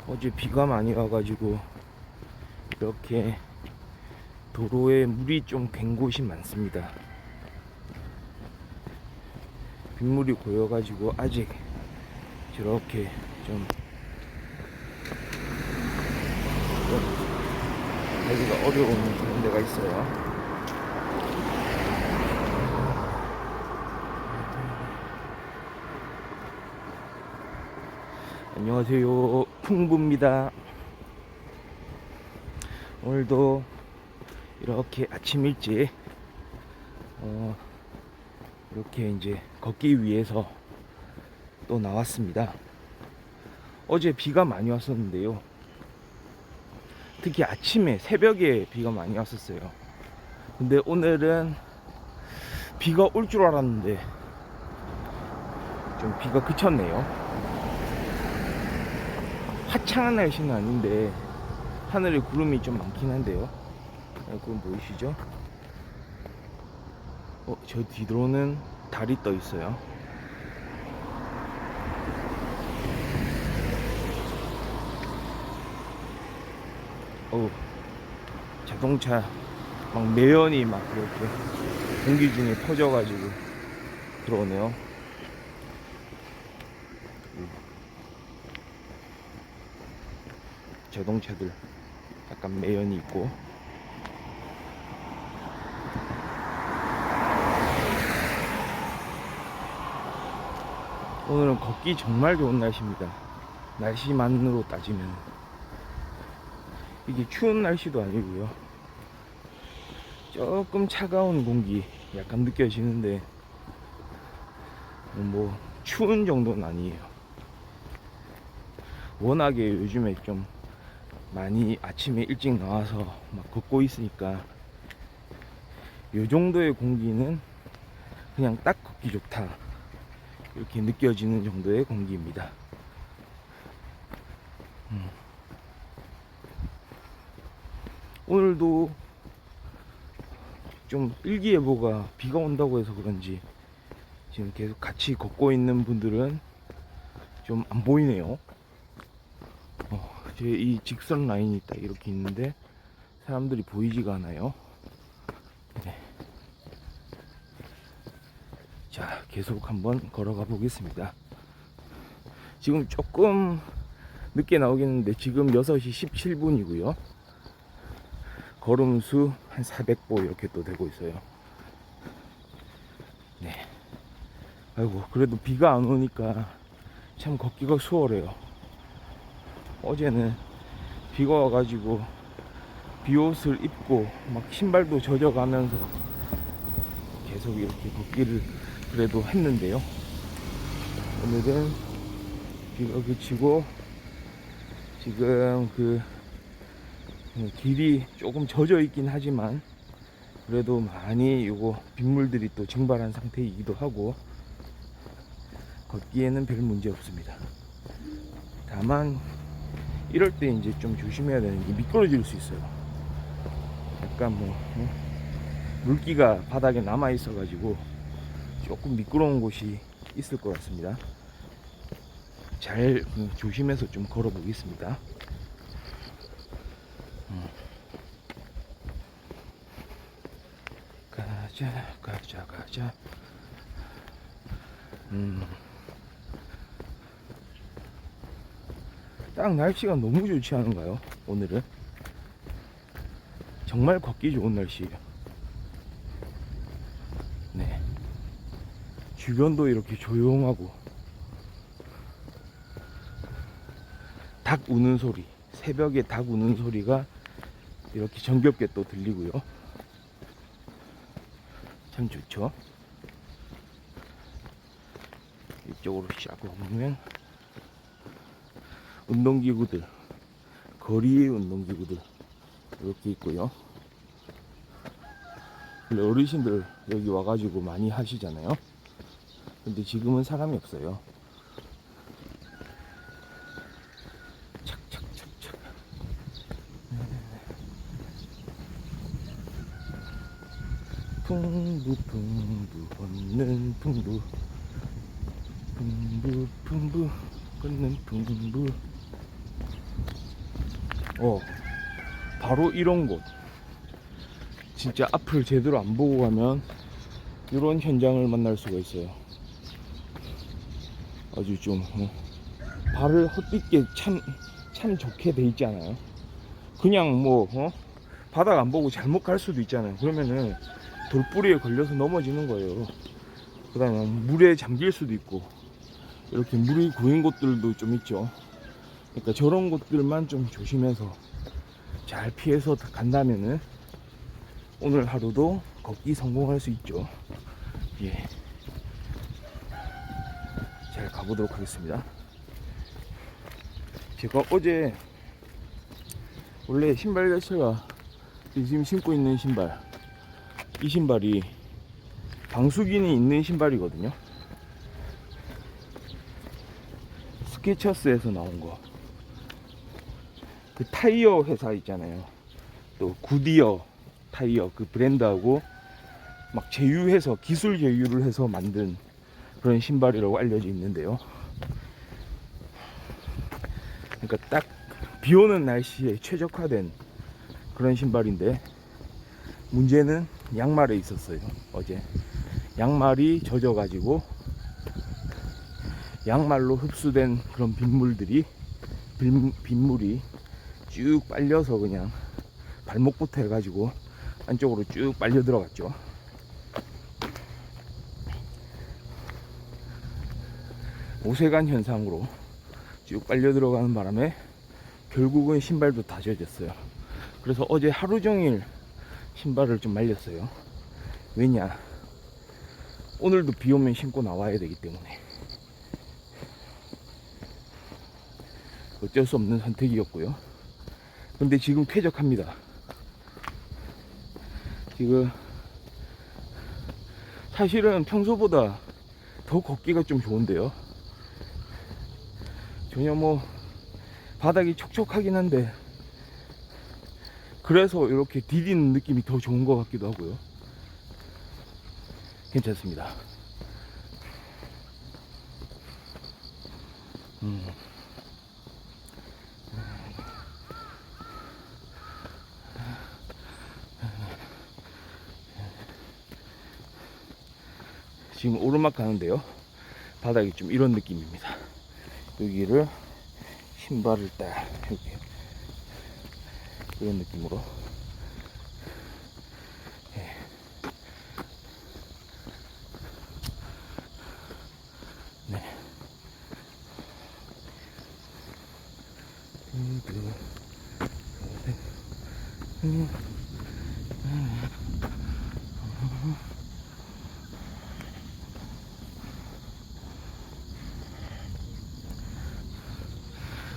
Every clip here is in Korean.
어제 비가 많이 와가지고 이렇게 도로에 물이 좀 갠 곳이 많습니다. 빗물이 고여가지고 아직 저렇게 좀 가기가 어려운 그런 데가 있어요. 안녕하세요, 풍부입니다. 오늘도 이렇게 아침 일찍 이렇게 이제 걷기 위해서 또 나왔습니다. 어제 비가 많이 왔었는데요, 특히 아침에 새벽에 비가 많이 왔었어요. 근데 오늘은 비가 올 줄 알았는데 좀 비가 그쳤네요. 화창한 날씨는 아닌데 하늘에 구름이 좀 많긴 한데요. 그건 보이시죠? 저 뒤로는 달이 떠 있어요. 자동차 막 매연이 막 이렇게 공기 중에 퍼져가지고 들어오네요. 자동차들 약간 매연이 있고. 오늘은 걷기 정말 좋은 날씨입니다. 날씨만으로 따지면 이게 추운 날씨도 아니고요, 조금 차가운 공기 약간 느껴지는데 뭐 추운 정도는 아니에요. 워낙에 요즘에 좀 많이 아침에 일찍 나와서 막 걷고 있으니까 요 정도의 공기는 그냥 딱 걷기 좋다 이렇게 느껴지는 정도의 공기입니다. 오늘도 좀 일기예보가 비가 온다고 해서 그런지 지금 계속 같이 걷고 있는 분들은 좀 안 보이네요. 제 이 직선 라인이 딱 이렇게 있는데 사람들이 보이지가 않아요. 네. 자, 계속 한번 걸어가 보겠습니다. 지금 조금 늦게 나오겠는데 지금 6시 17분이고요 걸음수 한 400보 이렇게 또 되고 있어요. 네. 아이고, 그래도 비가 안 오니까 참 걷기가 수월해요. 어제는 비가 와가지고 비옷을 입고 막 신발도 젖어가면서 계속 이렇게 걷기를 그래도 했는데요, 오늘은 비가 그치고 지금 그 길이 조금 젖어 있긴 하지만 그래도 많이 요거 빗물들이 또 증발한 상태이기도 하고 걷기에는 별 문제 없습니다. 다만 이럴 때 이제 좀 조심해야 되는 게 미끄러질 수 있어요. 약간 물기가 바닥에 남아 있어 가지고 조금 미끄러운 곳이 있을 것 같습니다. 잘 조심해서 좀 걸어 보겠습니다. 가자. 딱 날씨가 너무 좋지 않은가요? 오늘은 정말 걷기 좋은 날씨예요. 네. 주변도 이렇게 조용하고 닭 우는 소리, 새벽에 닭 우는 소리가 이렇게 정겹게 또 들리고요. 참 좋죠. 이쪽으로 쫙 보면 운동기구들, 거리의 운동기구들 이렇게 있고요. 원래 어르신들 여기 와가지고 많이 하시잖아요. 근데 지금은 사람이 없어요. 착착착착. 풍부 걷는 풍부. 걷는 둥둥불. 바로 이런 곳. 진짜 앞을 제대로 안 보고 가면 이런 현장을 만날 수가 있어요. 아주 좀 발을 헛디게 참 좋게 돼 있지 않아요? 그냥 뭐 바닥 안 보고 잘못 갈 수도 있잖아요. 그러면은 돌뿌리에 걸려서 넘어지는 거예요. 그 다음에 물에 잠길 수도 있고, 이렇게 물이 고인 곳들도 좀 있죠. 그러니까 저런 곳들만 좀 조심해서 잘 피해서 간다면은 오늘 하루도 걷기 성공할 수 있죠. 예. 잘 가보도록 하겠습니다. 제가 어제 원래 신발 자체가 지금 신고 있는 신발, 이 신발이 방수긴이 있는 신발이거든요. 스케쳐스에서 나온 거. 그 타이어 회사 있잖아요. 또 굿이어 타이어 그 브랜드하고 막 제휴해서, 기술 제휴를 해서 만든 그런 신발이라고 알려져 있는데요. 그러니까 딱 비 오는 날씨에 최적화된 그런 신발인데, 문제는 양말에 있었어요. 어제 양말이 젖어 가지고 양말로 흡수된 그런 빗물이 쭉 빨려서 그냥 발목부터 해가지고 안쪽으로 쭉 빨려 들어갔죠. 오세간 현상으로 쭉 빨려 들어가는 바람에 결국은 신발도 다 젖었어요. 그래서 어제 하루 종일 신발을 좀 말렸어요. 왜냐, 오늘도 비 오면 신고 나와야 되기 때문에. 어쩔 수 없는 선택이었고요. 근데 지금 쾌적합니다. 지금 사실은 평소보다 더 걷기가 좀 좋은데요. 전혀 뭐 바닥이 촉촉하긴 한데, 그래서 이렇게 디디는 느낌이 더 좋은 것 같기도 하고요. 괜찮습니다. 지금 오르막 가는데요. 바닥이 좀 이런 느낌입니다. 여기를 신발을 딱 이렇게 이런 느낌으로. 네.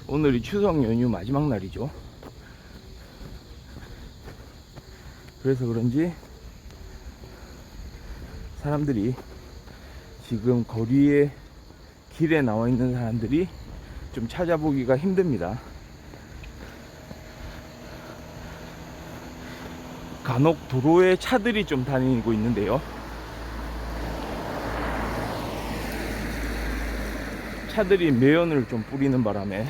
오늘이 추석 연휴 마지막 날이죠. 그래서 그런지 사람들이 지금 거리에, 길에 나와 있는 사람들이 좀 찾아보기가 힘듭니다. 간혹 도로에 차들이 좀 다니고 있는데요. 차들이 매연을 좀 뿌리는 바람에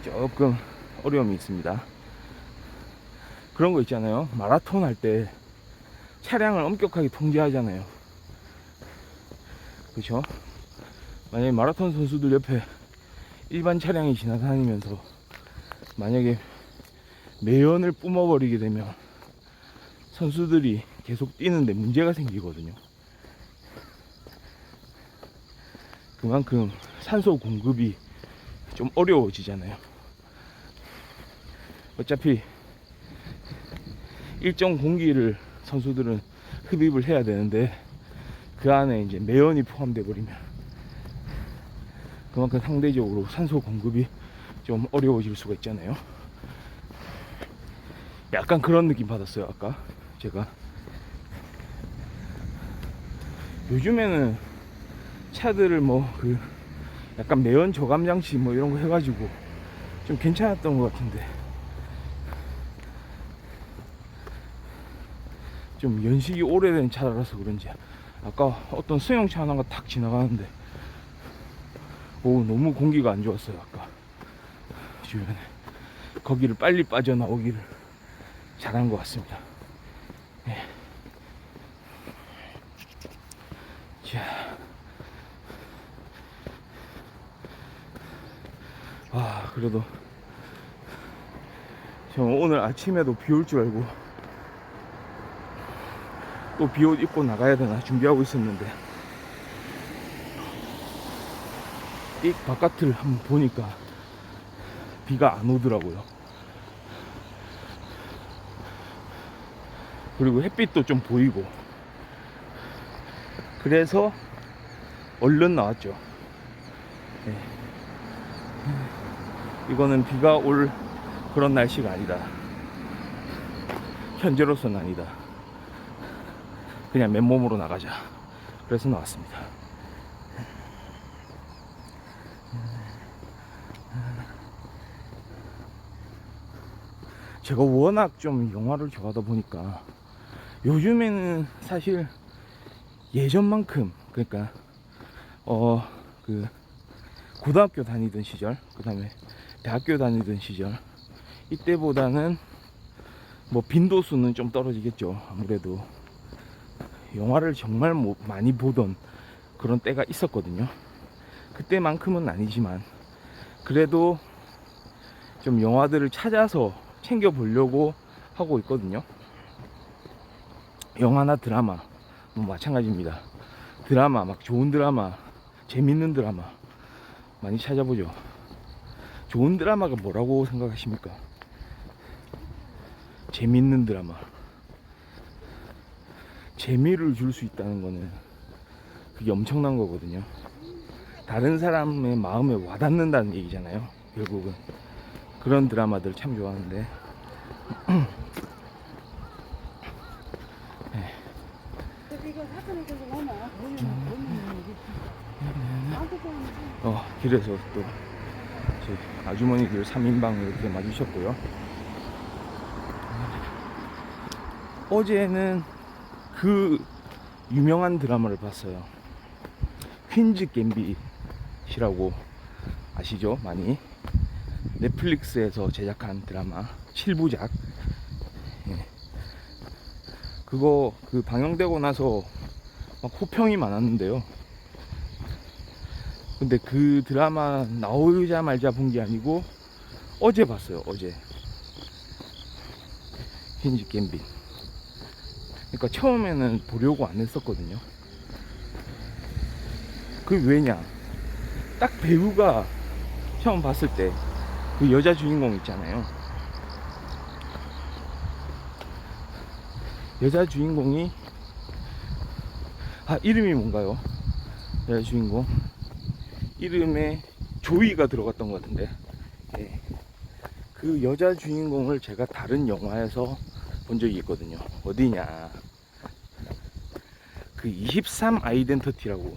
조금 어려움이 있습니다. 그런 거 있잖아요. 마라톤 할 때 차량을 엄격하게 통제하잖아요. 그렇죠? 만약에 마라톤 선수들 옆에 일반 차량이 지나다니면서 만약에 매연을 뿜어버리게 되면 선수들이 계속 뛰는데 문제가 생기거든요. 그만큼 산소 공급이 좀 어려워지잖아요. 어차피 일정 공기를 선수들은 흡입을 해야 되는데, 그 안에 이제 매연이 포함되어 버리면 그만큼 상대적으로 산소 공급이 좀 어려워질 수가 있잖아요. 약간 그런 느낌 받았어요. 아까 제가 요즘에는 차들을 뭐 그 약간 매연 저감 장치 뭐 이런 거 해가지고 좀 괜찮았던 것 같은데, 좀 연식이 오래된 차라서 그런지 아까 어떤 승용차 하나가 탁 지나가는데 오, 너무 공기가 안 좋았어요 아까 주변에. 거기를 빨리 빠져나오기를 잘한 것 같습니다. 예. 자, 그래도 저 오늘 아침에도 비 올 줄 알고 또 비옷 입고 나가야 되나 준비하고 있었는데 이 바깥을 한번 보니까 비가 안 오더라고요. 그리고 햇빛도 좀 보이고 그래서 얼른 나왔죠. 네. 이거는 비가 올 그런 날씨가 아니다. 현재로서는 아니다. 그냥 맨몸으로 나가자. 그래서 나왔습니다. 제가 워낙 좀 영화를 좋아하다 보니까 요즘에는 사실 예전만큼, 그러니까 그 고등학교 다니던 시절, 그 다음에 대학교 다니던 시절 이때보다는 뭐 빈도수는 좀 떨어지겠죠. 아무래도 영화를 정말 많이 보던 그런 때가 있었거든요. 그때만큼은 아니지만 그래도 좀 영화들을 찾아서 챙겨 보려고 하고 있거든요. 영화나 드라마 뭐 마찬가지입니다. 드라마, 막 좋은 드라마, 재밌는 드라마 많이 찾아보죠. 좋은 드라마가 뭐라고 생각하십니까? 재밌는 드라마. 재미를 줄 수 있다는 거는 그게 엄청난 거거든요. 다른 사람의 마음에 와닿는다는 얘기잖아요. 결국은 그런 드라마들 참 좋아하는데 네. 길에서 또 제 아주머니들 3인방 이렇게 맞으셨고요. 어제는 그 유명한 드라마를 봤어요. 퀸즈 갬빗이라고 아시죠? 많이 넷플릭스에서 제작한 드라마 7부작. 예. 그거 그 방영되고 나서 막 호평이 많았는데요. 근데 그 드라마 나오자마자 본 게 아니고 어제 봤어요. 어제 퀸즈 갬빗. 그러니까 처음에는 보려고 안 했었거든요. 그 왜냐, 딱 배우가 처음 봤을 때 그 여자 주인공 있잖아요. 여자 주인공이 이름이 뭔가요? 여자 주인공 이름에 조이가 들어갔던 것 같은데, 네. 그 여자 주인공을 제가 다른 영화에서 본 적이 있거든요. 어디냐, 그 23 아이덴티티라고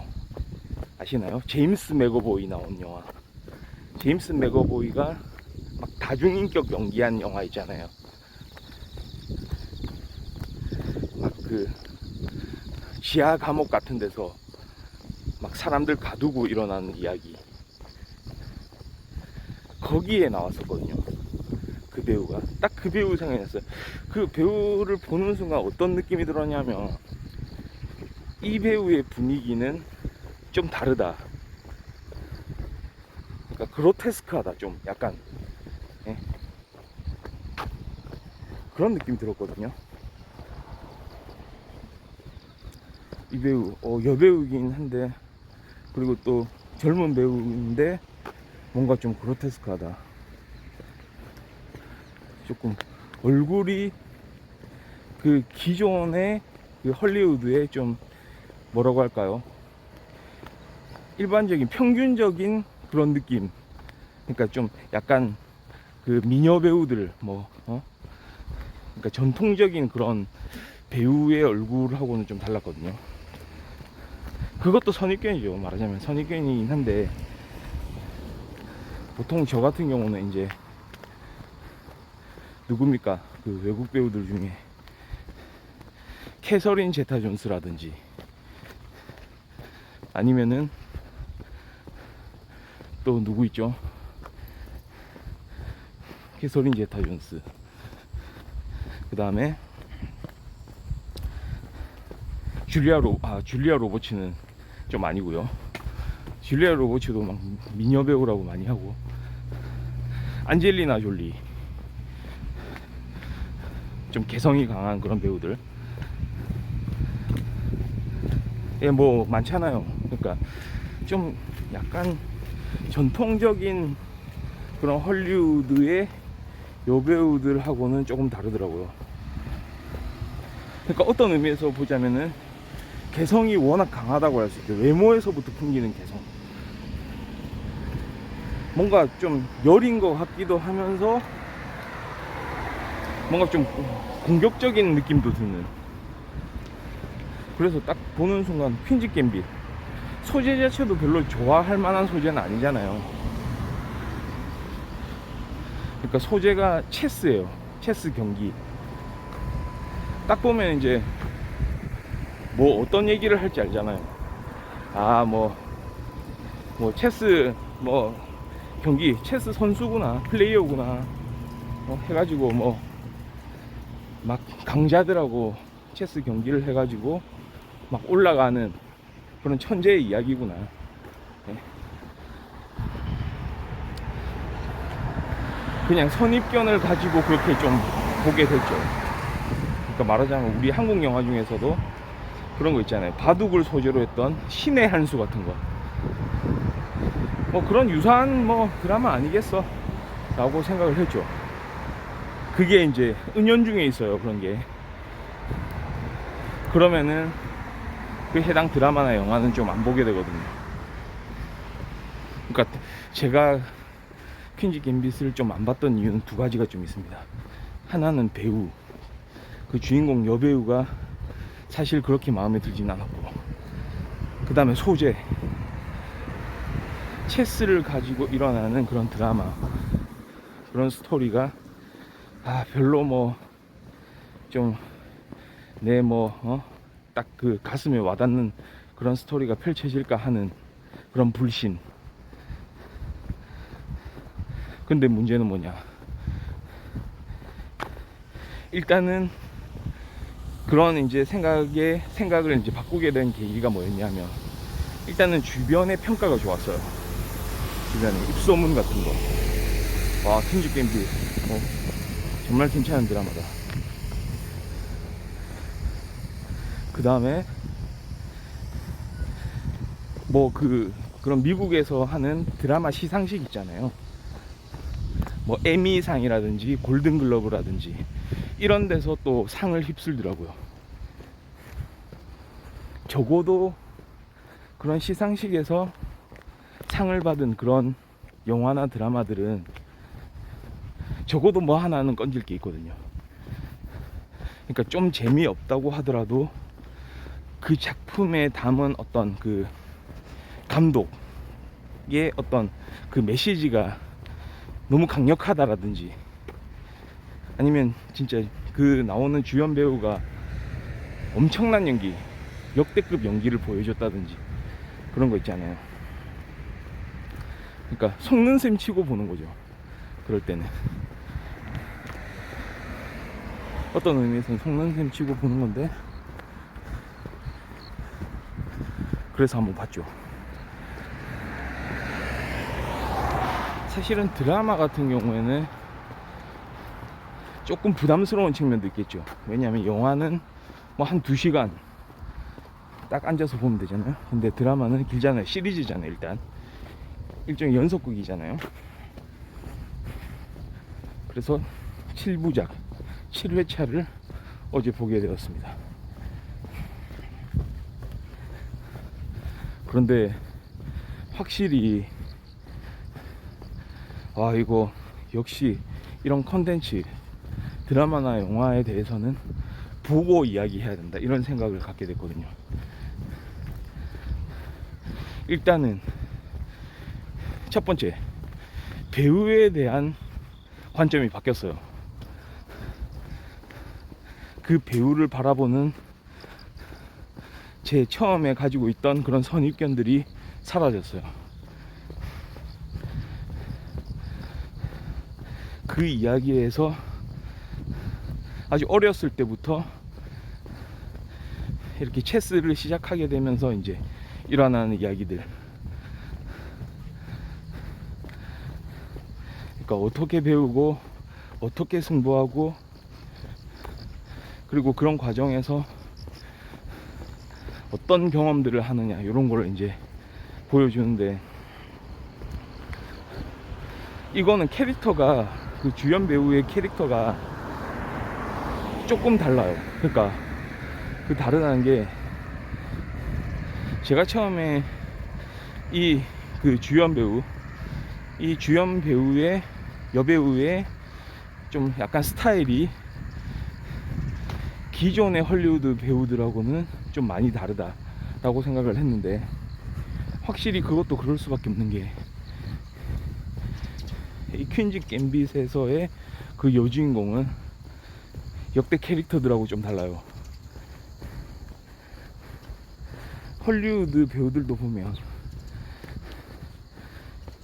아시나요? 제임스 맥어보이 나온 영화. 제임스 맥어보이가 막 다중인격 연기한 영화 있잖아요. 막 그 지하 감옥 같은 데서 막 사람들 가두고 일어나는 이야기. 거기에 나왔었거든요. 그 배우가. 딱 그 배우 생각이 났어요. 그 배우를 보는 순간 어떤 느낌이 들었냐면 이 배우의 분위기는 좀 다르다. 그러니까 그로테스크하다. 좀 약간, 예? 그런 느낌이 들었거든요. 이 배우 여배우이긴 한데, 그리고 또 젊은 배우인데 뭔가 좀 그로테스크하다. 조금 얼굴이 그 기존의 그 헐리우드의 좀 뭐라고 할까요? 일반적인 평균적인 그런 느낌. 그러니까 좀 약간 그 미녀 배우들 그러니까 전통적인 그런 배우의 얼굴하고는 좀 달랐거든요. 그것도 선입견이죠. 말하자면 선입견이긴 한데, 보통 저 같은 경우는 이제 누굽니까? 그 외국 배우들 중에 캐서린 제타 존스라든지 아니면은 또 누구 있죠? 캐서린 제타 존스. 그 다음에 줄리아 로버츠는 좀 아니고요. 줄리아 로버츠도 막 미녀 배우라고 많이 하고, 안젤리나 졸리, 좀 개성이 강한 그런 배우들, 예, 뭐 많잖아요. 그러니까 좀 약간 전통적인 그런 헐리우드의 여배우들하고는 조금 다르더라고요. 그러니까 어떤 의미에서 보자면은 개성이 워낙 강하다고 할 수 있죠. 외모에서부터 풍기는 개성. 뭔가 좀 여린 것 같기도 하면서 뭔가 좀 공격적인 느낌도 드는. 그래서 딱 보는 순간 퀸즈 갬빗, 소재 자체도 별로 좋아할 만한 소재는 아니잖아요. 그러니까 소재가 체스예요. 체스 경기. 딱 보면 이제 뭐 어떤 얘기를 할지 알잖아요. 아, 뭐 체스 뭐 경기, 체스 선수구나, 플레이어구나, 해가지고 뭐 막 강자들하고 체스 경기를 해가지고 막 올라가는 그런 천재의 이야기구나. 네. 그냥 선입견을 가지고 그렇게 좀 보게 됐죠. 그러니까 말하자면 우리 한국 영화 중에서도 그런 거 있잖아요. 바둑을 소재로 했던 신의 한 수 같은 거. 뭐 그런 유사한 뭐 드라마 아니겠어 라고 생각을 했죠. 그게 이제 은연중에 있어요, 그런 게. 그러면은 그 해당 드라마나 영화는 좀 안 보게 되거든요. 그러니까 제가 퀸즈 갬빗을 좀 안 봤던 이유는 두 가지가 좀 있습니다. 하나는 배우, 그 주인공 여배우가 사실 그렇게 마음에 들진 않았고, 그 다음에 소재, 체스를 가지고 일어나는 그런 드라마, 그런 스토리가 별로 뭐 좀 내 딱 그 가슴에 와닿는 그런 스토리가 펼쳐질까 하는 그런 불신. 근데 문제는 뭐냐, 일단은 그런 이제 생각을 이제 바꾸게 된 계기가 뭐였냐면, 일단은 주변의 평가가 좋았어요. 주변에 입소문 같은 거. 와, 퀸즈 갬빗 정말 괜찮은 드라마다. 그 다음에 뭐 그런 미국에서 하는 드라마 시상식 있잖아요. 뭐 에미상이라든지 골든글러브라든지 이런 데서 또 상을 휩쓸더라고요. 적어도 그런 시상식에서 상을 받은 그런 영화나 드라마들은 적어도 뭐 하나는 건질 게 있거든요. 그러니까 좀 재미없다고 하더라도 그 작품에 담은 어떤 그 감독의 어떤 그 메시지가 너무 강력하다라든지, 아니면 진짜 그 나오는 주연 배우가 엄청난 연기, 역대급 연기를 보여줬다든지, 그런 거 있잖아요. 그러니까 속는 셈 치고 보는 거죠. 그럴 때는 어떤 의미에서는 속는 셈 치고 보는 건데, 그래서 한번 봤죠. 사실은 드라마 같은 경우에는 조금 부담스러운 측면도 있겠죠. 왜냐하면 영화는 뭐 한 2시간 딱 앉아서 보면 되잖아요. 근데 드라마는 길잖아요. 시리즈잖아요. 일단 일종의 연속극이잖아요. 그래서 7부작 7회차를 어제 보게 되었습니다. 그런데 확실히 이거 역시 이런 컨텐츠, 드라마나 영화에 대해서는 보고 이야기해야 된다, 이런 생각을 갖게 됐거든요. 일단은 첫 번째, 배우에 대한 관점이 바뀌었어요. 그 배우를 바라보는 제 처음에 가지고 있던 그런 선입견들이 사라졌어요. 그 이야기에서 아주 어렸을 때부터 이렇게 체스를 시작하게 되면서 이제 일어나는 이야기들. 그러니까 어떻게 배우고 어떻게 승부하고, 그리고 그런 과정에서 어떤 경험들을 하느냐, 이런 걸 이제 보여주는데, 이거는 캐릭터가, 그 주연 배우의 캐릭터가 조금 달라요. 그러니까 그 다르다는 게, 제가 처음에 이 그 주연 배우의 여배우의 좀 약간 스타일이 기존의 헐리우드 배우들하고는 좀 많이 다르다라고 생각을 했는데, 확실히 그것도 그럴 수밖에 없는 게, 이 퀸즈 갬빗에서의 그 여주인공은 역대 캐릭터들하고 좀 달라요. 헐리우드 배우들도 보면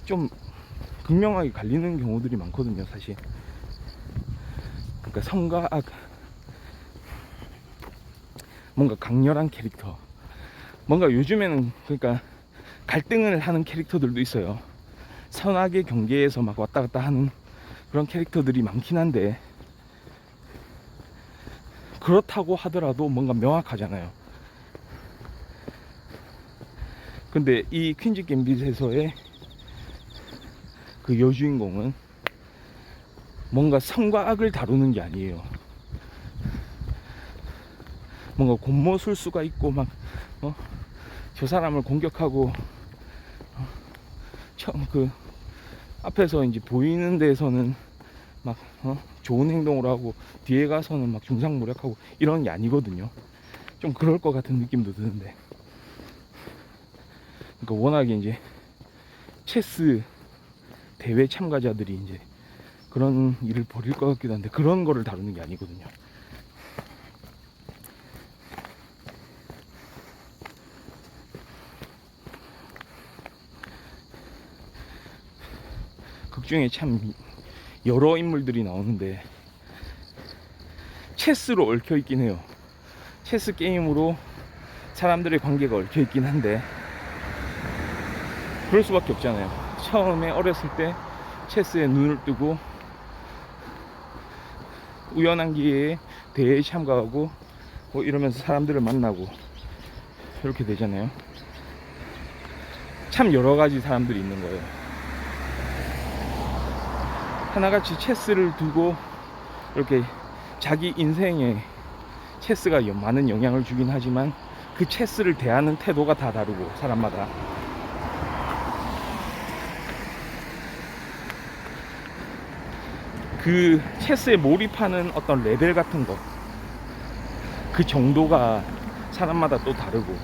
좀 극명하게 갈리는 경우들이 많거든요, 사실. 그러니까 성과 악, 뭔가 강렬한 캐릭터, 뭔가 요즘에는 그러니까 갈등을 하는 캐릭터들도 있어요. 선악의 경계에서 막 왔다 갔다 하는 그런 캐릭터들이 많긴 한데, 그렇다고 하더라도 뭔가 명확하잖아요. 근데 이 퀸즈 갬빗에서의 그 여주인공은 뭔가 선과 악을 다루는 게 아니에요. 뭔가 곤모술수가 있고 막 저 사람을 공격하고 처음 그 앞에서 이제 보이는 데서는 막 좋은 행동을 하고 뒤에 가서는 막 중상모략하고 이런 게 아니거든요. 좀 그럴 것 같은 느낌도 드는데, 그러니까 워낙에 이제 체스 대회 참가자들이 이제 그런 일을 벌일 것 같기도 한데, 그런 거를 다루는 게 아니거든요. 극중에 참 여러 인물들이 나오는데 체스로 얽혀 있긴 해요. 체스 게임으로 사람들의 관계가 얽혀 있긴 한데, 그럴 수밖에 없잖아요. 처음에 어렸을 때 체스에 눈을 뜨고 우연한 기회에 대회에 참가하고 뭐 이러면서 사람들을 만나고 이렇게 되잖아요. 참 여러 가지 사람들이 있는 거예요. 하나같이 체스를 두고 이렇게 자기 인생에 체스가 많은 영향을 주긴 하지만, 그 체스를 대하는 태도가 다 다르고, 사람마다. 그 체스에 몰입하는 어떤 레벨 같은 거, 그 정도가 사람마다 또 다르고,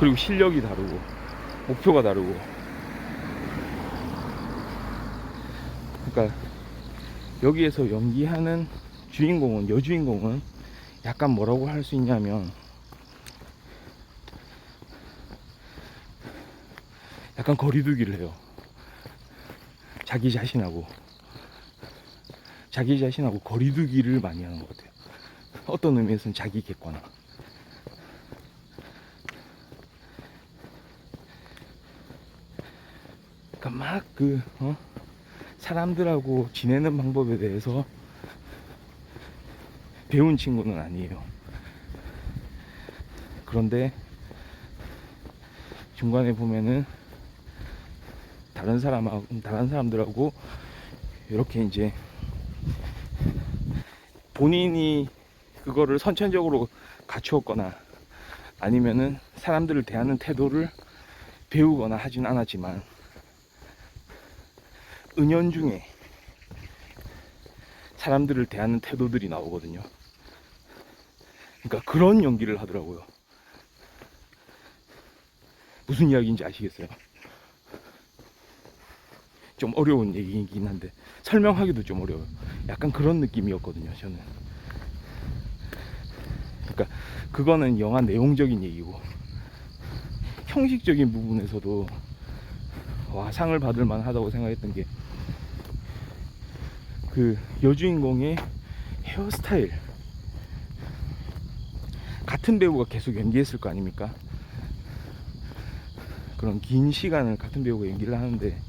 그리고 실력이 다르고 목표가 다르고. 그러니까 여기에서 연기하는 주인공은, 여주인공은 약간 뭐라고 할 수 있냐면, 약간 거리두기를 해요. 자기 자신하고 거리두기를 많이 하는 것 같아요. 어떤 의미에서는 자기 객관화. 그러니까 막 사람들하고 지내는 방법에 대해서 배운 친구는 아니에요. 그런데 중간에 보면은 다른 사람들하고 이렇게 이제 본인이 그거를 선천적으로 갖추었거나 아니면은 사람들을 대하는 태도를 배우거나 하진 않았지만, 은연중에 사람들을 대하는 태도들이 나오거든요. 그러니까 그런 연기를 하더라고요. 무슨 이야기인지 아시겠어요? 좀 어려운 얘기이긴 한데 설명하기도 좀 어려워요. 약간 그런 느낌이었거든요, 저는. 그러니까 그거는 영화 내용적인 얘기고, 형식적인 부분에서도 상을 받을 만하다고 생각했던 게, 그 여주인공의 헤어스타일, 같은 배우가 계속 연기했을 거 아닙니까? 그런 긴 시간을 같은 배우가 연기를 하는데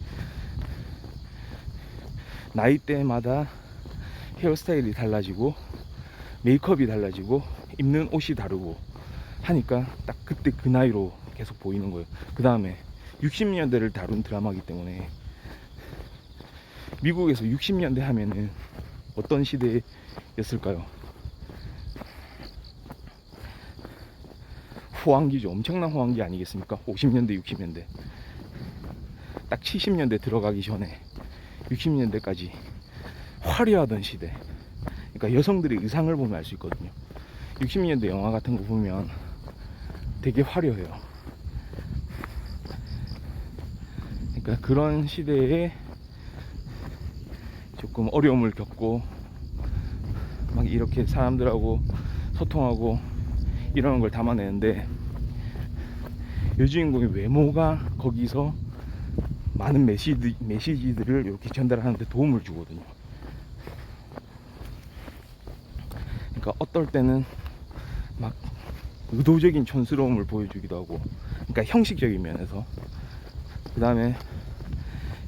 나이대마다 헤어스타일이 달라지고 메이크업이 달라지고 입는 옷이 다르고 하니까 딱 그때 그 나이로 계속 보이는 거예요. 그 다음에 60년대를 다룬 드라마이기 때문에 미국에서 60년대 하면은 어떤 시대였을까요? 호황기죠. 엄청난 호황기 아니겠습니까? 50년대 60년대 딱 70년대 들어가기 전에 60년대까지 화려하던 시대. 그러니까 여성들의 의상을 보면 알 수 있거든요. 60년대 영화 같은 거 보면 되게 화려해요. 그러니까 그런 시대에 조금 어려움을 겪고 막 이렇게 사람들하고 소통하고 이런 걸 담아내는데 여주인공의 외모가 거기서 많은 메시지들을 이렇게 전달하는데 도움을 주거든요. 그러니까 어떨 때는 막 의도적인 촌스러움을 보여주기도 하고, 그러니까 형식적인 면에서. 그 다음에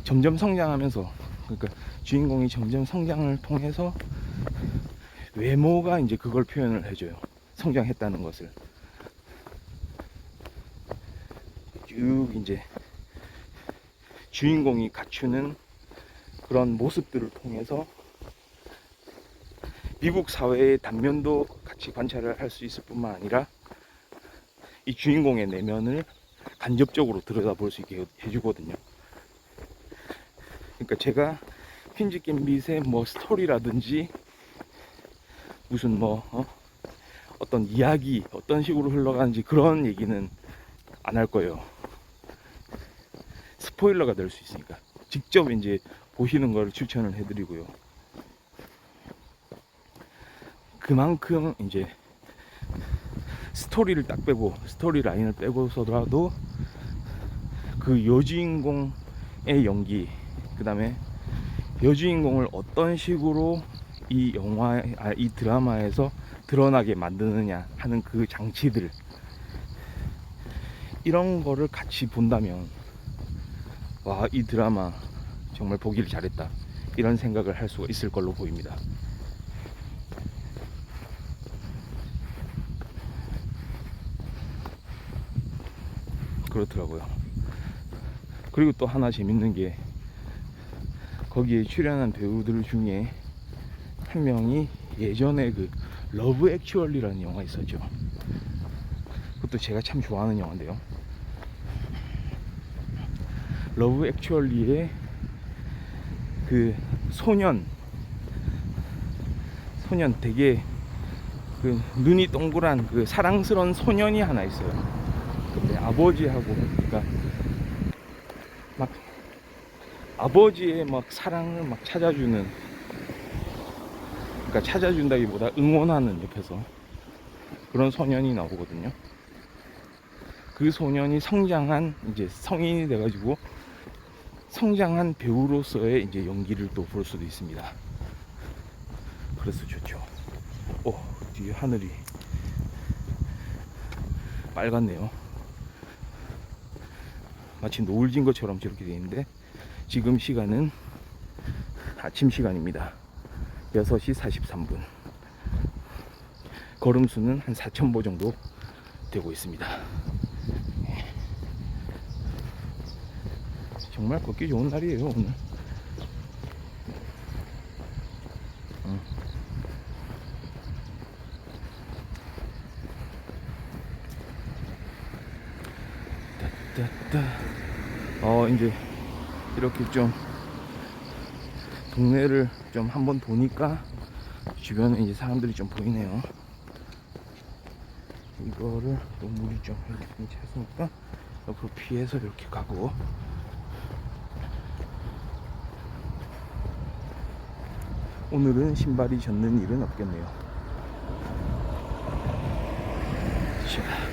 점점 성장하면서, 그러니까 주인공이 점점 성장을 통해서 외모가 이제 그걸 표현을 해줘요. 성장했다는 것을 쭉 이제 주인공이 갖추는 그런 모습들을 통해서 미국 사회의 단면도 같이 관찰을 할 수 있을 뿐만 아니라 이 주인공의 내면을 간접적으로 들여다볼 수 있게 해주거든요. 그러니까 제가 퀸즈 갬빗의 뭐 스토리라든지 무슨 어떤 이야기 어떤 식으로 흘러가는지 그런 얘기는 안 할 거예요. 스포일러가 될 수 있으니까 직접 이제 보시는 걸 추천을 해드리고요. 그만큼 이제 스토리를 딱 빼고, 스토리 라인을 빼고서라도 그 여주인공의 연기, 그 다음에 여주인공을 어떤 식으로 이 이 드라마에서 드러나게 만드느냐 하는 그 장치들, 이런 거를 같이 본다면 와, 이 드라마 정말 보기를 잘했다, 이런 생각을 할 수가 있을 걸로 보입니다. 그렇더라고요. 그리고 또 하나 재밌는 게 거기에 출연한 배우들 중에 한 명이 예전에 그 러브 액츄얼리라는 영화 있었죠. 그것도 제가 참 좋아하는 영화인데요. 러브 액츄얼리의 그 소년 되게 그 눈이 동그란 그 사랑스러운 소년이 하나 있어요. 근데 아버지하고, 그러니까 막 아버지의 막 사랑을 막 찾아주는, 그러니까 찾아준다기보다 응원하는 옆에서 그런 소년이 나오거든요. 그 소년이 성장한, 이제 성인이 돼가지고 성장한 배우로서의 이제 연기를 또 볼 수도 있습니다. 그래서 좋죠. 뒤에 하늘이 빨갛네요. 마치 노을 진 것처럼 저렇게 되어 있는데 지금 시간은 아침 시간입니다. 6시 43분. 걸음수는 한 4,000보 정도 되고 있습니다. 정말 걷기 좋은 날이에요, 오늘. 이제 이렇게 좀 동네를 좀 한번 도니까 주변에 이제 사람들이 좀 보이네요. 이거를 또 물이 좀 이렇게 찼으니까 옆으로 피해서 이렇게 가고, 오늘은 신발이 젖는 일은 없겠네요. 자.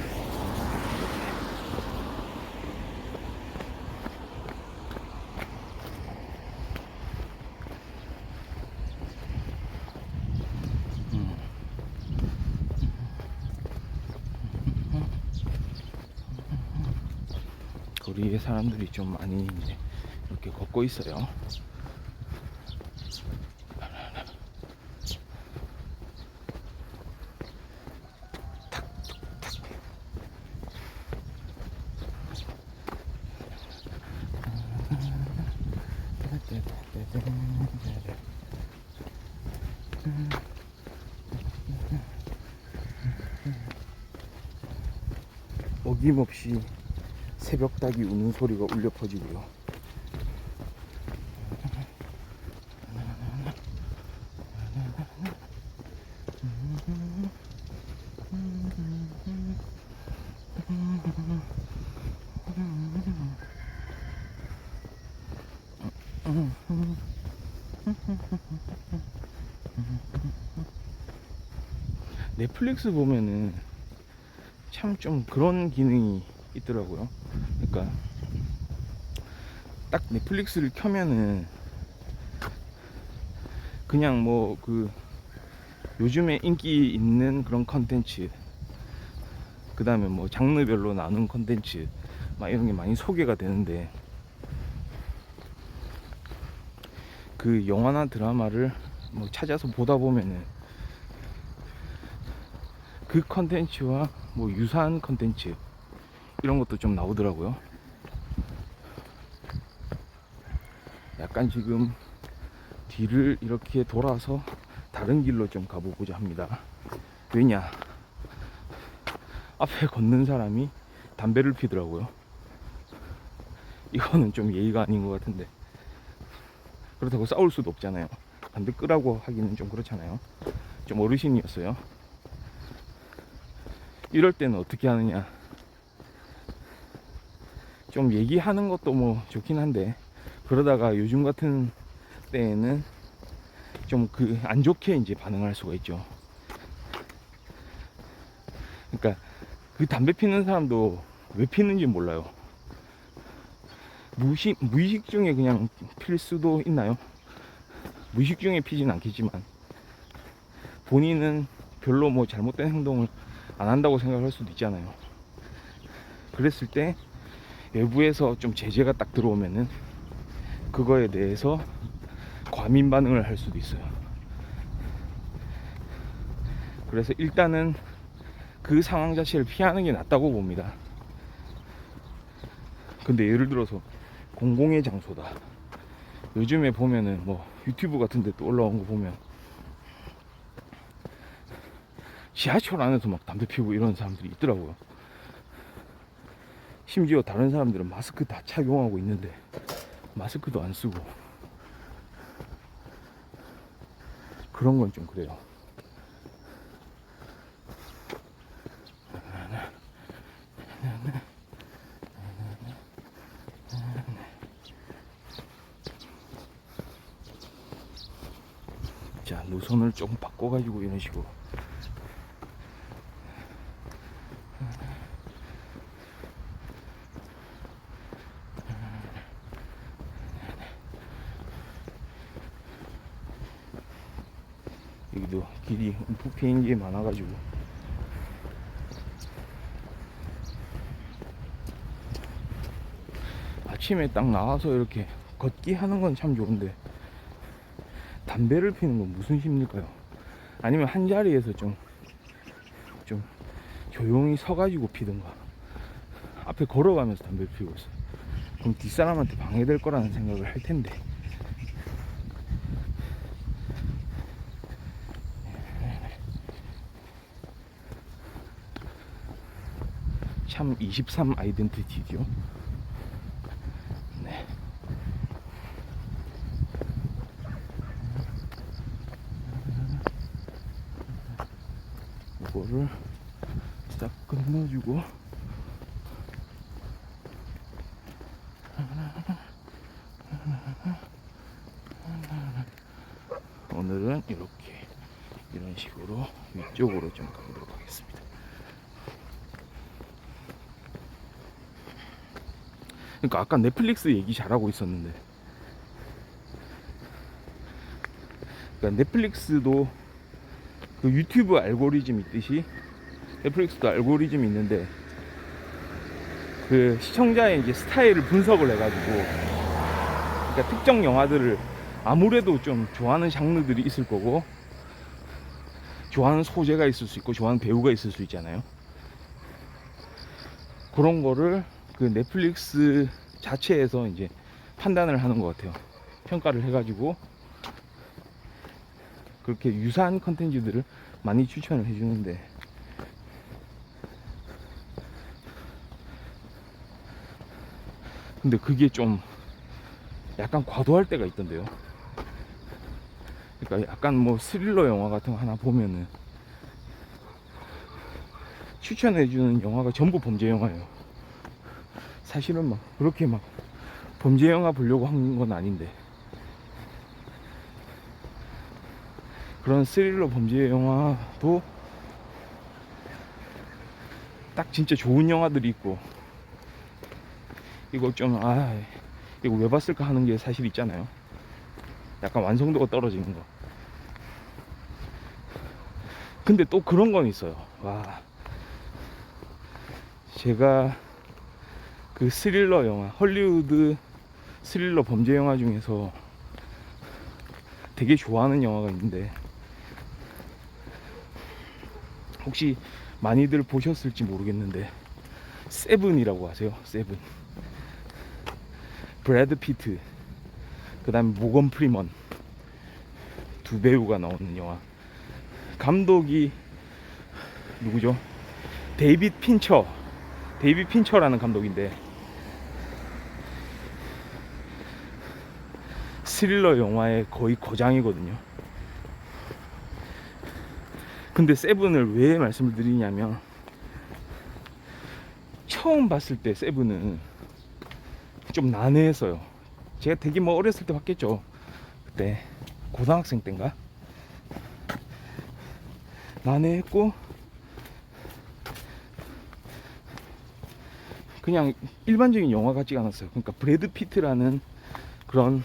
거리에 사람들이 좀 많이 이제 이렇게 걷고 있어요. 어김없이 새벽 닭이 우는 소리가 울려 퍼지고요. 넷플릭스 보면은 참 좀 그런 기능이 있더라고요. 그러니까 딱 넷플릭스를 켜면은 그냥 뭐 그 요즘에 인기 있는 그런 컨텐츠, 그 다음에 뭐 장르별로 나눈 컨텐츠 막 이런 게 많이 소개가 되는데, 그 영화나 드라마를 뭐 찾아서 보다 보면은 그 컨텐츠와 뭐 유사한 컨텐츠 이런 것도 좀 나오더라고요. 약간 지금 뒤를 이렇게 돌아서 다른 길로 좀 가보고자 합니다. 왜냐, 앞에 걷는 사람이 담배를 피더라고요. 이거는 좀 예의가 아닌 것 같은데, 그렇다고 싸울 수도 없잖아요. 담배 끄라고 하기는 좀 그렇잖아요. 좀 어르신이었어요. 이럴 때는 어떻게 하느냐, 좀 얘기하는 것도 뭐 좋긴 한데, 그러다가 요즘 같은 때에는 좀 그 안 좋게 이제 반응할 수가 있죠. 그러니까 그 담배 피는 사람도 왜 피는지 몰라요. 무의식 중에 그냥 필 수도 있나요? 무의식 중에 피진 않겠지만 본인은 별로 뭐 잘못된 행동을 안 한다고 생각할 수도 있잖아요. 그랬을 때 외부에서 좀 제재가 딱 들어오면은 그거에 대해서 과민 반응을 할 수도 있어요. 그래서 일단은 그 상황 자체를 피하는 게 낫다고 봅니다. 근데 예를 들어서 공공의 장소다. 요즘에 보면은 뭐 유튜브 같은 데 또 올라온 거 보면 지하철 안에서 막 담배 피우고 이런 사람들이 있더라고요. 심지어 다른 사람들은 마스크 다 착용하고 있는데 마스크도 안 쓰고, 그런 건 좀 그래요. 자, 노선을 조금 바꿔가지고 이런 식으로 여기도 길이 움푹 패인 게 많아가지고 아침에 딱 나와서 이렇게 걷기 하는 건 참 좋은데 담배를 피는 건 무슨 심리일까요? 아니면 한 자리에서 좀 조용히 서가지고 피든가, 앞에 걸어가면서 담배를 피우고 있어요. 그럼 뒷사람한테 방해될 거라는 생각을 할 텐데. 참 23 아이덴티티죠. 네. 이거를 딱 건너주고 오늘은 이렇게 이런 식으로 위쪽으로 좀 가보도록 하겠습니다. 그러니까 아까 넷플릭스 얘기 잘하고 있었는데, 그러니까 넷플릭스도 그 유튜브 알고리즘 있듯이 넷플릭스도 알고리즘이 있는데, 그 시청자의 이제 스타일을 분석을 해가지고, 그러니까 특정 영화들을 아무래도 좀 좋아하는 장르들이 있을 거고, 좋아하는 소재가 있을 수 있고, 좋아하는 배우가 있을 수 있잖아요. 그런 거를 그 넷플릭스 자체에서 이제 판단을 하는 것 같아요. 평가를 해가지고 그렇게 유사한 컨텐츠들을 많이 추천을 해주는데, 근데 그게 좀 약간 과도할 때가 있던데요. 그러니까 약간 뭐 스릴러 영화 같은 거 하나 보면은 추천해주는 영화가 전부 범죄 영화예요. 사실은 막 그렇게 막 범죄 영화 보려고 한 건 아닌데, 그런 스릴러 범죄 영화도 딱 진짜 좋은 영화들이 있고, 이거 좀 이거 왜 봤을까 하는 게 사실 있잖아요. 약간 완성도가 떨어지는 거. 근데 또 그런 건 있어요. 와, 제가 그 스릴러 영화, 헐리우드 스릴러 범죄 영화 중에서 되게 좋아하는 영화가 있는데, 혹시 많이들 보셨을지 모르겠는데, 세븐이라고 아세요? 세븐. 브래드 피트, 그 다음에 모건 프리먼, 두 배우가 나오는 영화. 감독이 누구죠? 데이빗 핀처라는 감독인데, 스릴러 영화의 거의 거장이거든요. 근데 세븐을 왜 말씀을 드리냐면, 처음 봤을 때 세븐은 좀 난해했어요. 제가 되게 뭐 어렸을 때 봤겠죠. 그때 고등학생 때인가? 난해했고, 그냥 일반적인 영화 같지가 않았어요. 그러니까 브래드 피트라는 그런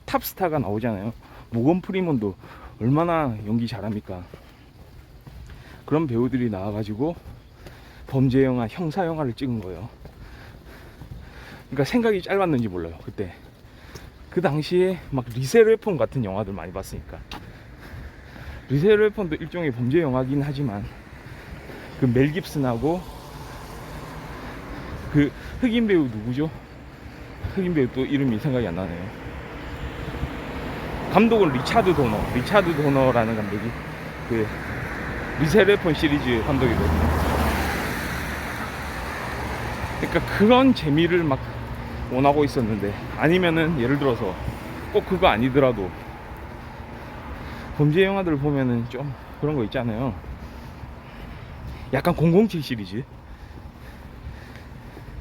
탑스타가 나오잖아요. 모건 프리먼도 얼마나 연기 잘합니까? 그런 배우들이 나와가지고 범죄 영화, 형사 영화를 찍은 거예요. 그러니까 생각이 짧았는지 몰라요. 그때 그 당시에 막 리셀 웨폰 같은 영화들 많이 봤으니까. 리셀 웨폰도 일종의 범죄 영화긴 하지만, 그 멜 깁슨하고 그 흑인 배우 누구죠? 흑인 배우 또 이름이 생각이 안 나네요. 감독은 리차드 도너라는 감독이 그 리셀 웨폰 시리즈 감독이거든요. 그러니까 그런 재미를 막 원하고 있었는데, 아니면은 예를 들어서 꼭 그거 아니더라도 범죄 영화들 보면은 좀 그런 거 있잖아요. 약간 007 시리즈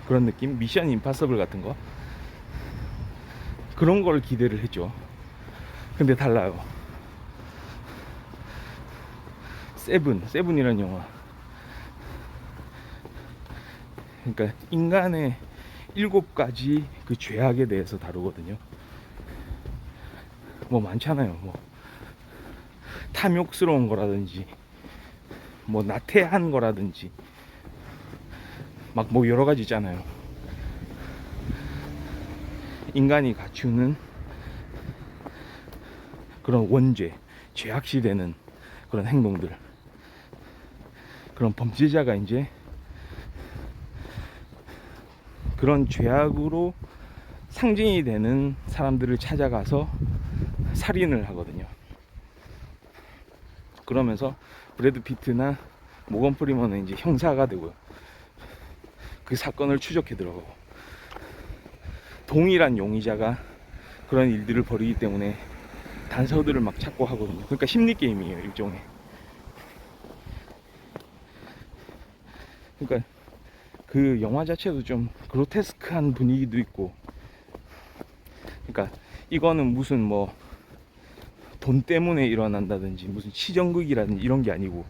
그런 느낌, 미션 임파서블 같은 거, 그런 걸 기대를 했죠. 근데 달라요. 세븐이라는 영화, 그러니까 인간의 7가지 그 죄악에 대해서 다루거든요. 뭐 많잖아요. 뭐 탐욕스러운 거라든지, 뭐 나태한 거라든지, 막 뭐 여러 가지 있잖아요. 인간이 갖추는 그런 원죄, 죄악시 되는 그런 행동들, 그런 범죄자가 이제 그런 죄악으로 상징이 되는 사람들을 찾아가서 살인을 하거든요. 그러면서 브래드 피트나 모건 프리먼은 이제 형사가 되고요. 그 사건을 추적해 들어가고, 동일한 용의자가 그런 일들을 벌이기 때문에 단서들을 막 찾고 하거든요. 그러니까 심리 게임이에요, 일종의. 그러니까 그 영화 자체도 좀 그로테스크한 분위기도 있고, 그러니까 이거는 무슨 뭐 돈 때문에 일어난다든지 무슨 치정극이라든지 이런 게 아니고,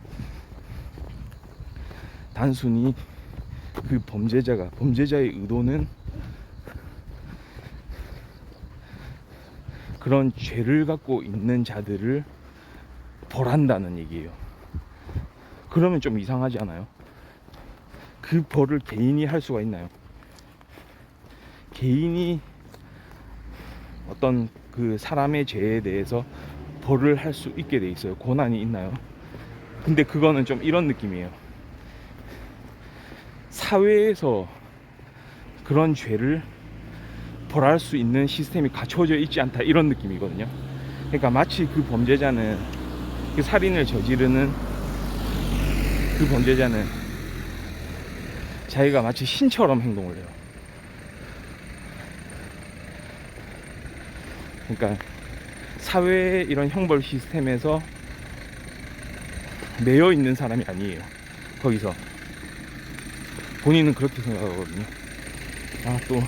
단순히 그 범죄자의 의도는 그런 죄를 갖고 있는 자들을 벌한다는 얘기예요. 그러면 좀 이상하지 않아요? 그 벌을 개인이 할 수가 있나요? 개인이 어떤 그 사람의 죄에 대해서 벌을 할 수 있게 돼 있어요. 고난이 있나요? 근데 그거는 좀 이런 느낌이에요. 사회에서 그런 죄를 벌할 수 있는 시스템이 갖춰져 있지 않다, 이런 느낌이거든요. 그러니까 마치 그 범죄자는, 그 살인을 저지르는 그 범죄자는 자기가 마치 신처럼 행동을 해요. 그러니까 사회의 이런 형벌 시스템에서 매여 있는 사람이 아니에요. 거기서 본인은 그렇게 생각하거든요. 아, 또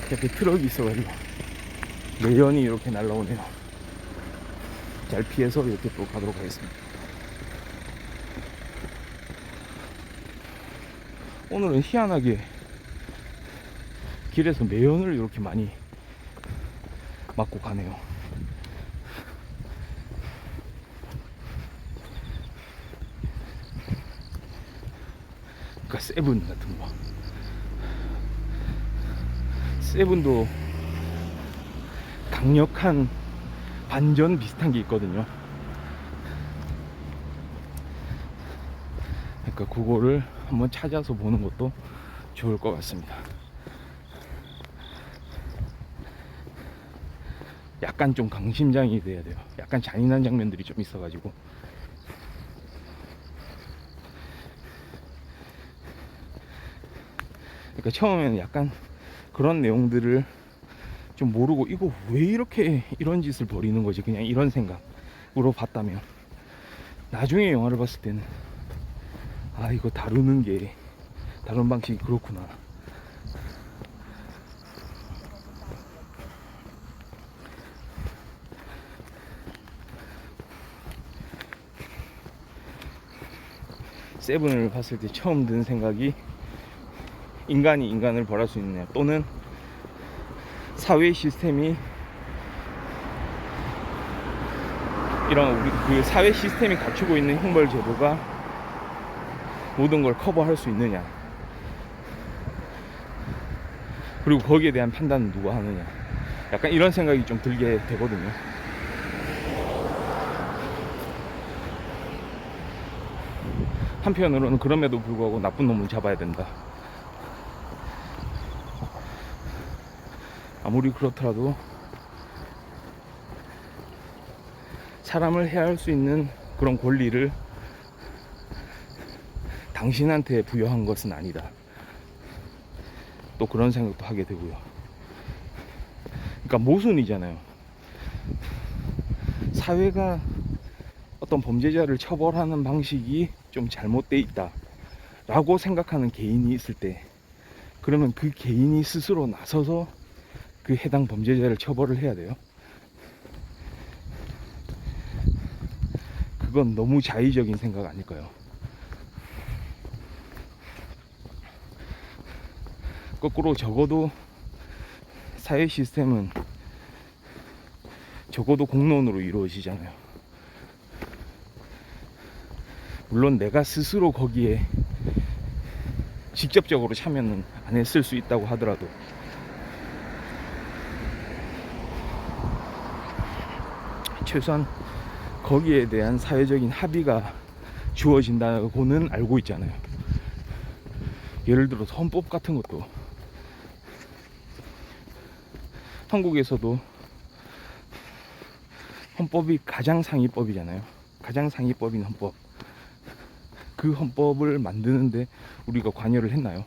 이렇게 트럭이 있어가지고 매연이 이렇게 날라오네요. 잘 피해서 이렇게 또 가도록 하겠습니다. 오늘은 희한하게 길에서 매연을 이렇게 많이 맞고 가네요. 그러니까 세븐 같은 거, 세븐도 강력한 반전 비슷한 게 있거든요. 그러니까 그거를 한번 찾아서 보는 것도 좋을 것 같습니다. 약간 좀 강심장이 돼야 돼요. 약간 잔인한 장면들이 좀 있어가지고. 그러니까 처음에는 약간 그런 내용들을 좀 모르고, 이거 왜 이렇게 이런 짓을 벌이는 거지, 그냥 이런 생각으로 봤다면, 나중에 영화를 봤을 때는 아, 이거 다루는 방식이 그렇구나. 세븐을 봤을 때 처음 든 생각이, 인간이 인간을 벌할 수 있느냐, 또는 사회 시스템이, 이런 우리 그 사회 시스템이 갖추고 있는 형벌 제도가 모든 걸 커버할 수 있느냐, 그리고 거기에 대한 판단은 누가 하느냐, 약간 이런 생각이 좀 들게 되거든요. 한편으로는 그럼에도 불구하고 나쁜 놈을 잡아야 된다. 아무리 그렇더라도 사람을 해할 수 있는 그런 권리를 당신한테 부여한 것은 아니다. 또 그런 생각도 하게 되고요. 그러니까 모순이잖아요. 사회가 어떤 범죄자를 처벌하는 방식이 좀 잘못돼 있다 라고 생각하는 개인이 있을 때, 그러면 그 개인이 스스로 나서서 그 해당 범죄자를 처벌을 해야 돼요. 그건 너무 자의적인 생각 아닐까요? 거꾸로 적어도 사회 시스템은 적어도 공론으로 이루어지잖아요. 물론 내가 스스로 거기에 직접적으로 참여는 안 했을 수 있다고 하더라도, 최소한 거기에 대한 사회적인 합의가 주어진다고는 알고 있잖아요. 예를 들어서 헌법 같은 것도, 한국에서도 헌법이 가장 상위법이잖아요. 가장 상위법인 헌법, 그 헌법을 만드는데 우리가 관여를 했나요?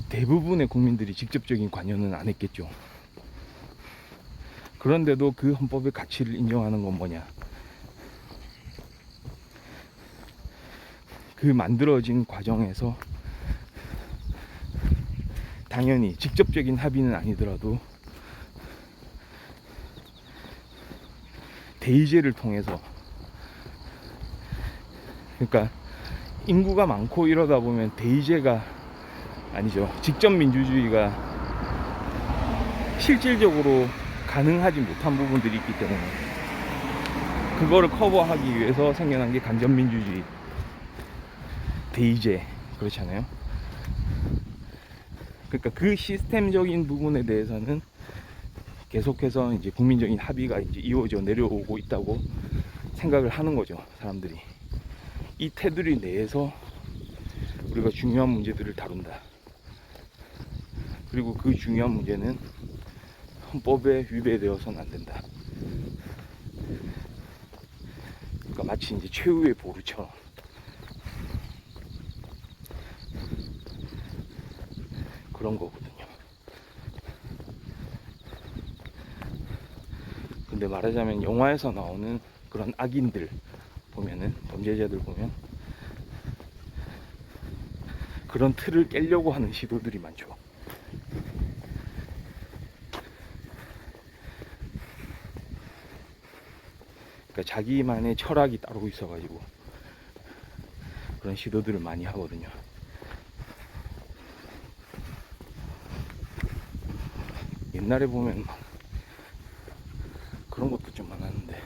대부분의 국민들이 직접적인 관여는 안 했겠죠. 그런데도 그 헌법의 가치를 인정하는 건 뭐냐? 그 만들어진 과정에서 당연히 직접적인 합의는 아니더라도 대의제를 통해서, 그러니까 인구가 많고 이러다 보면 대의제가 아니죠, 직접 민주주의가 실질적으로 가능하지 못한 부분들이 있기 때문에 그거를 커버하기 위해서 생겨난 게 간접민주주의, 대의제, 그렇잖아요. 그러니까 그 시스템적인 부분에 대해서는 계속해서 이제 국민적인 합의가 이제 이루어져 내려오고 있다고 생각을 하는 거죠, 사람들이. 이 테두리 내에서 우리가 중요한 문제들을 다룬다. 그리고 그 중요한 문제는 헌법에 위배되어서는 안 된다. 그러니까 마치 이제 최후의 보루처럼. 그런 거거든요. 근데 말하자면 영화에서 나오는 그런 악인들 보면은, 범죄자들 보면 그런 틀을 깨려고 하는 시도들이 많죠. 그러니까 자기만의 철학이 따로 있어가지고 그런 시도들을 많이 하거든요. 옛날에 보면 막 그런 것도 좀 많았는데,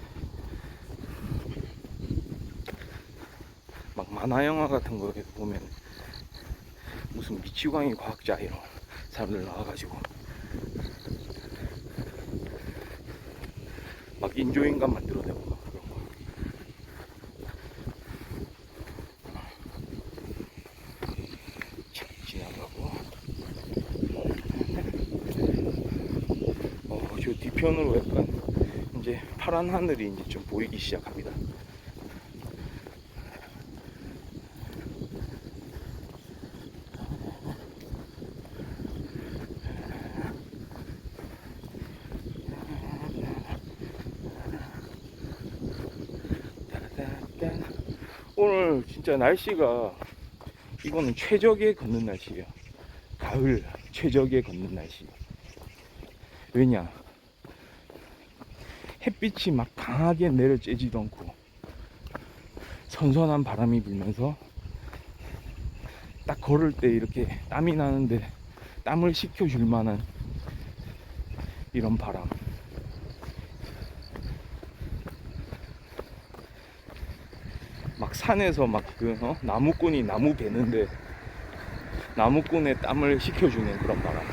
막 만화 영화 같은 거에 보면 무슨 미치광이 과학자 이런 사람들 나와가지고 막 인조인간 만들어내고 막 그런 거. 참 지나가고. 저 뒤편으로 약간 이제 파란 하늘이 이제 좀 보이기 시작합니다. 오늘 진짜 날씨가, 이거는 최적의 걷는 날씨예요. 가을 최적의 걷는 날씨. 왜냐, 햇빛이 막 강하게 내려쬐지도 않고 선선한 바람이 불면서 딱 걸을 때 이렇게 땀이 나는데 땀을 식혀줄 만한 이런 바람. 막 산에서 막 나무꾼이 나무 베는데 나무꾼의 땀을 식혀주는 그런 바람.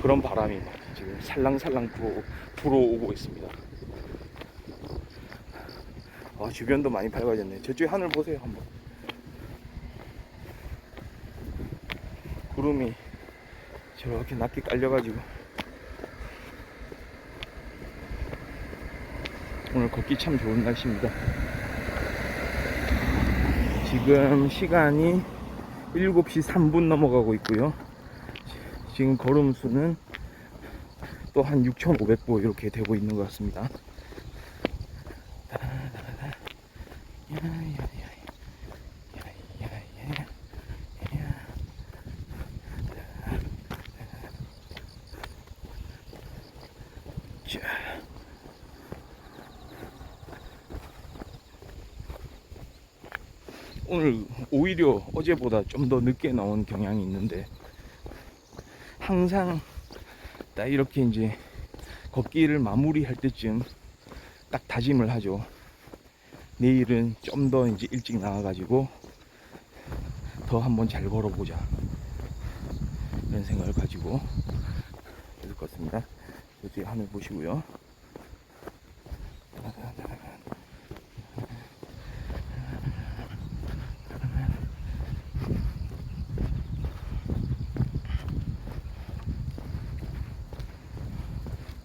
그런 바람이 막 지금 살랑살랑 불어오고 있습니다. 주변도 많이 밝아졌네. 저쪽에 하늘 보세요 한번. 구름이 저렇게 낮게 깔려가지고 오늘 걷기 참 좋은 날씨입니다. 지금 시간이 7시 3분 넘어가고 있고요. 지금 걸음수는 또 한 6,500보 이렇게 되고 있는 것 같습니다. 오늘 오히려 어제보다 좀 더 늦게 나온 경향이 있는데, 항상 딱 이렇게 이제 걷기를 마무리할 때쯤 딱 다짐을 하죠. 내일은 좀 더 이제 일찍 나와가지고 더 한번 잘 걸어보자, 이런 생각을 가지고 계속 걷습니다. 여기 하늘 보시고요.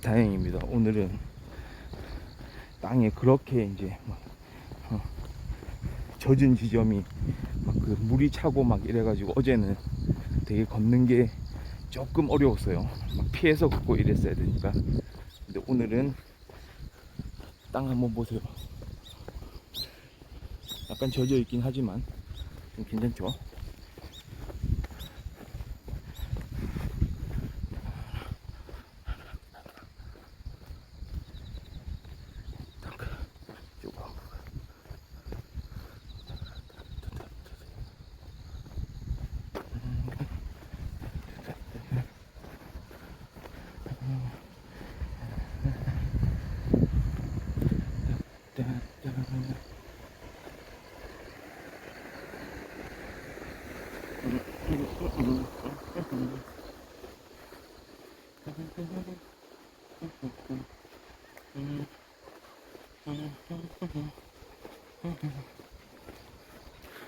다행입니다. 오늘은 땅에 그렇게 이제 막 젖은 지점이 막 그 물이 차고 막 이래가지고 어제는 되게 걷는 게 조금 어려웠어요. 막 피해서 걷고 이랬어야 되니까. 근데 오늘은 땅 한번 보세요. 약간 젖어 있긴 하지만 좀 괜찮죠?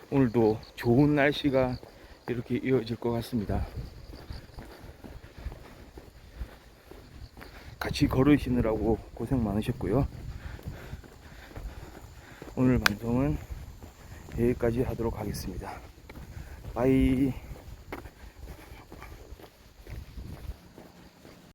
오늘도 좋은 날씨가 이렇게 이어질 것 같습니다. 같이 걸으시느라고 고생 많으셨고요. 오늘 방송은 여기까지 하도록 하겠습니다. 바이.